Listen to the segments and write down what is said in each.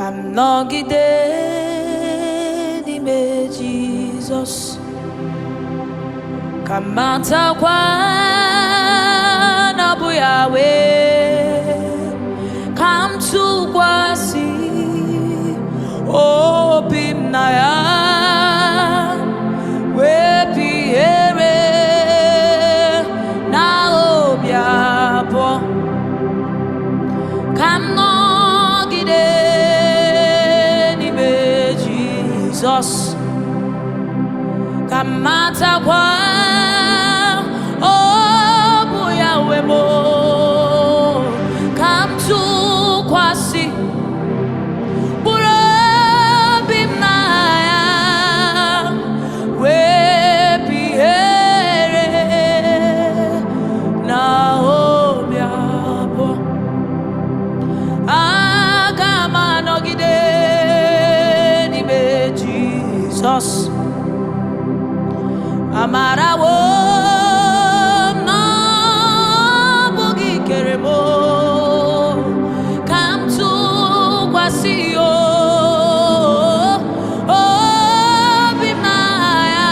I'm nọgide n'ime Jesus. Ka m matakwa na ọ bụ Yahweh. Ka m tụkwasị obi m na ya, wepụ ihere na obi abụọ. Ka m nọgide n'ime Jesus. Ka m matakwa ọ bụ Yahweh mo. Ka m tụkwasị obi m na ya, wepụ ihere na obi abụọ. Aga m anọgide n'ime Jesus. Amarawo na ọ bụghị kere m, ka m tụkwasị obi m na ya,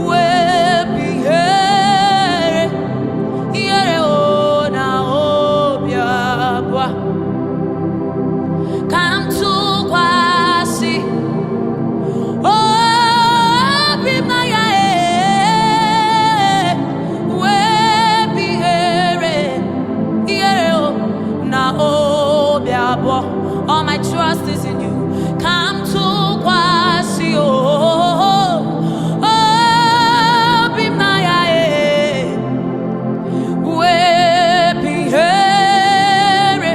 wepụ ihere na obi abụọ. Ka m tụkwasị obi m na ya, wepụ ihere na obi abụọ. All my trust is in you. Ka m tụkwasị obi m na ya, wepụ ihere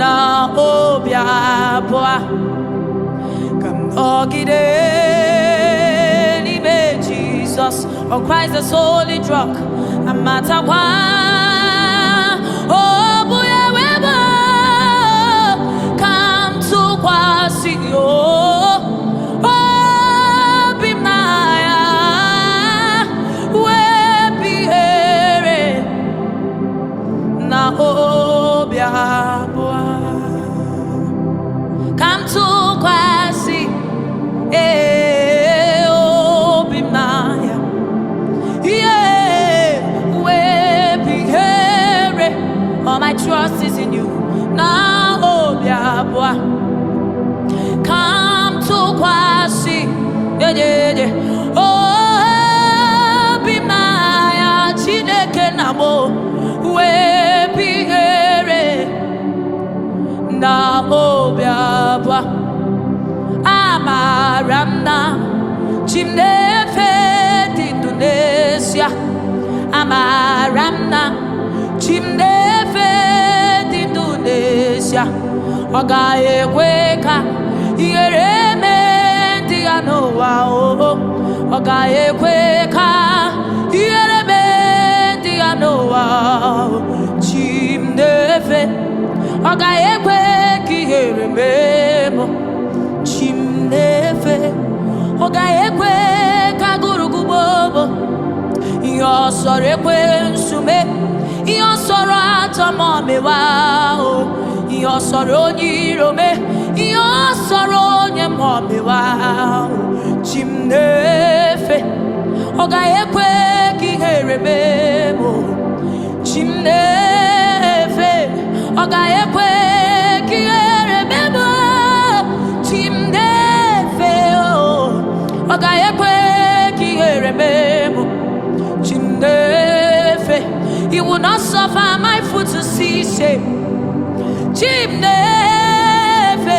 na obi abụọ. Ka m nọgide n'ime Jesus. On Christ the solid rock, amatakwa ọ bụ Yahweh mo. Ka m tụkwasị obi m na ya, wepụ ihere na obi abụọ. Ka m tụkwasị obi m na ya, wepụ ihere. All my trust is in you. Na obi abụọ. Ka m tụkwasị obi m na ya, Chineke na m, wepụ ihere na obi abụọ. Amara m na chi m na-efe dị ndụ n'ezie. Amara m na chi m na-efe dị ndụ n'ezie. Ọ gaghị ekwe ka ihere mee ndị ya n'ụwa. Ọ gaghị ekwe ka ihere mee ndị ya n'ụwa. Chi m na-efe, ọ gaghị ekwe ka ihere mee m. Chi m na-efe, ọ gaghị ekwe ka gụrụgụba m. Ihe ọ sọrọ ekwensu mee, ihe ọ sọrọ atọ ma ọ mewa. Ihe ọ sọrọ onye iro mee, ihe ọ sọrọ onye ma ọ mewa. Chi m na-efe, ọ gaghị ekwe ka ihere mee m. Chi m na-efe, ọ gaghị ekwe ka ihere mee m. Chi m na-efe, ọ gaghị ekwe ka ihere mee m. Chi m na-efe, he will not suffer my foot to see shame. Chi m na-efe,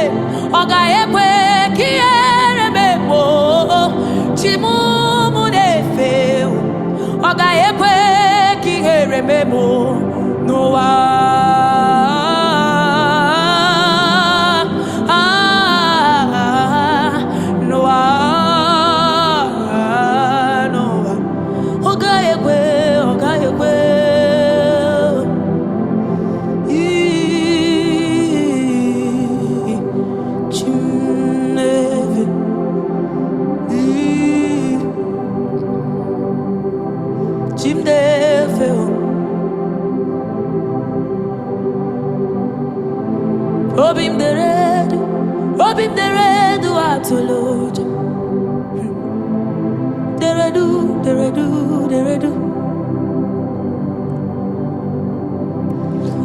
ọ gaghị ekwe ka ihere mee m. Chi m na-efe, ọ gaghị ekwe ka ihere mee m n'ụwa. Chim de feo Obim deredu atoloja. Deredu.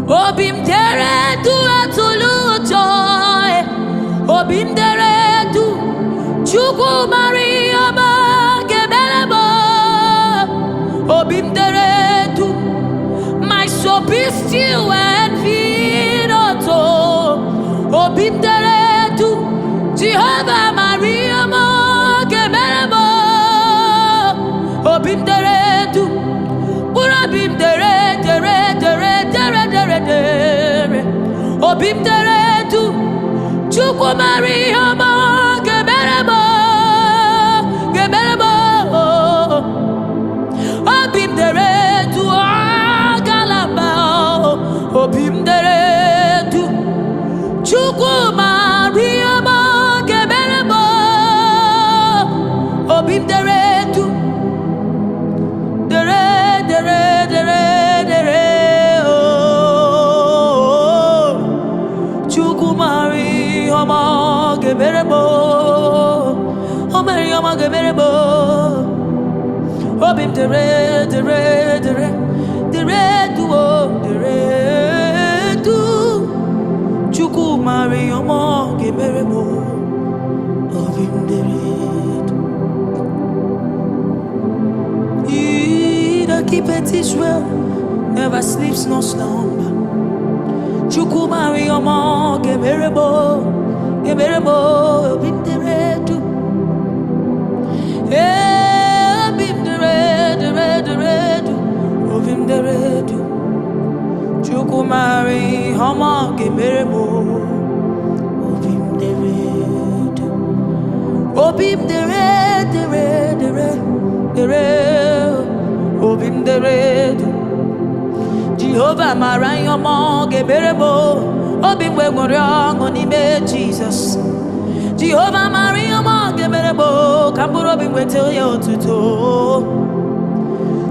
Obim deredu atoloja. Obim deredu. Chuku Maria ba gebelebo. Obim deredu. My soul be still and feed auto. Obim deredu. Jehovah Maria mo gebelebo. Obim deredu. Urabim dere. Obim deredu. Chuku Maria mo gebelebo. Obim deredu galaba. Obim deredu. Chuku Maria mo gebelebo. Obim deredu. Dere. Chuku Maria mo gebelebo. Maria mo gebelebo. Obim deredu. Chuku Maria mo gebelebo. Obim deredu. He that keepeth Israel never sleeps nor slumber. Chuku Maria mo gebelebo. Obim deredu. Obim deredu. Chuku Maria mo gebelebo. Obim deredu. Obim deredu. Jehovah Maria mo gebelebo. Obim wegorong onime Jesus. Jehovah Maria mo gebelebo. Kamburo obim wetel yo tuto.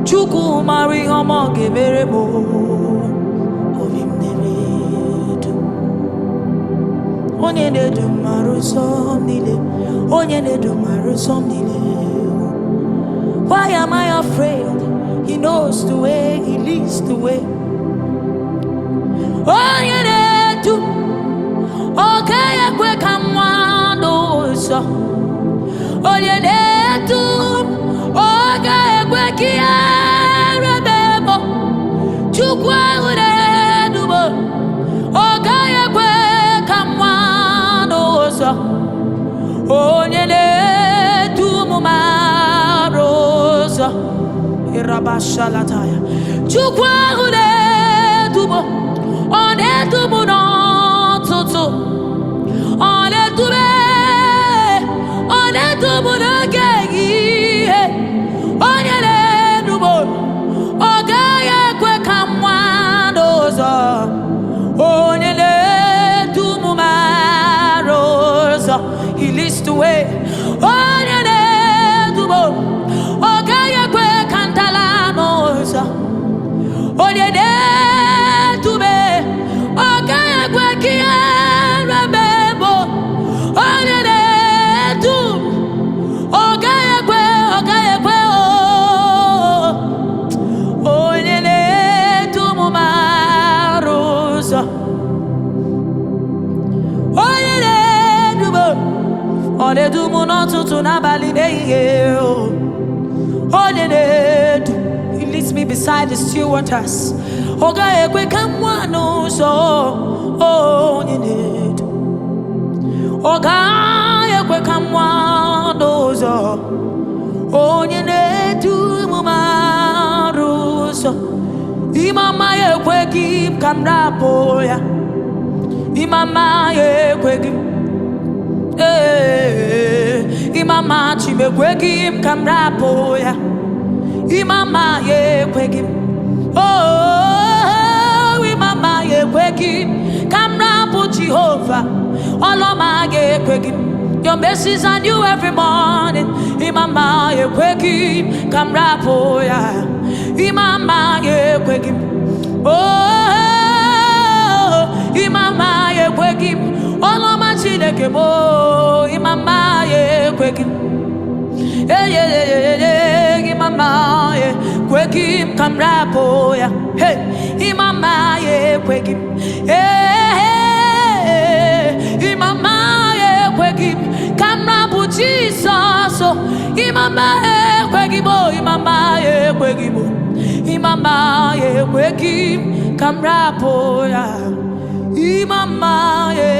Chuku Maria mo gebelebo. Obim deredu. Onye nedu marusom nile. Why am I afraid? He knows the way, he leads the way. Onye nedu. Okay, ekwe kamwando so. Onye nedu. Okay, ekwe kiarebebo. Chukwu nedu bo. Okay, ekwe kamwando so. Onye nedu mumarosa. Irabashalataya. Chukwu nedu bo. Onedu mu no tutu. Onedu mu no gegi. Onye nedu bo. Ogaya kwe kamwandoza. Onye nedu mumarosa. He leads the way. Onye nedu bo. Ogaya kwe kantalanosa. Onye nedu be. Ogaya kwe kiarabebo. Onye nedu. Ogaya kwe oh. Onye nedu mumarosa. Onye nedu bo. Onye nedu munotutu nabali neye. Onye nedu. He leads me beside the still waters. Oga ekwe kamwano so. Onye nedu. Oga ekwe kamwano so. Onye nedu mumaru so. Imama ekwe kim kamrapo ya. Imama ekwe kim. Imama chimekwe kim kamrapo ya. Imama ekwe kim. Oh, imama ekwe kim kamrapo Jehovah. Oloma ekwe kim. Your mercies are new every morning. Imama yekweki kamrapo ya. Imama yekweki. Oh, imama yekweki. mo imama ye kwekim imama ye kwekim kamrapo ya hey imama ye kwekim imama ye kwekim kamrapo Jesus imama ye kwekim imama ye kwekim imama ye kwekim kamrapo ya imama ye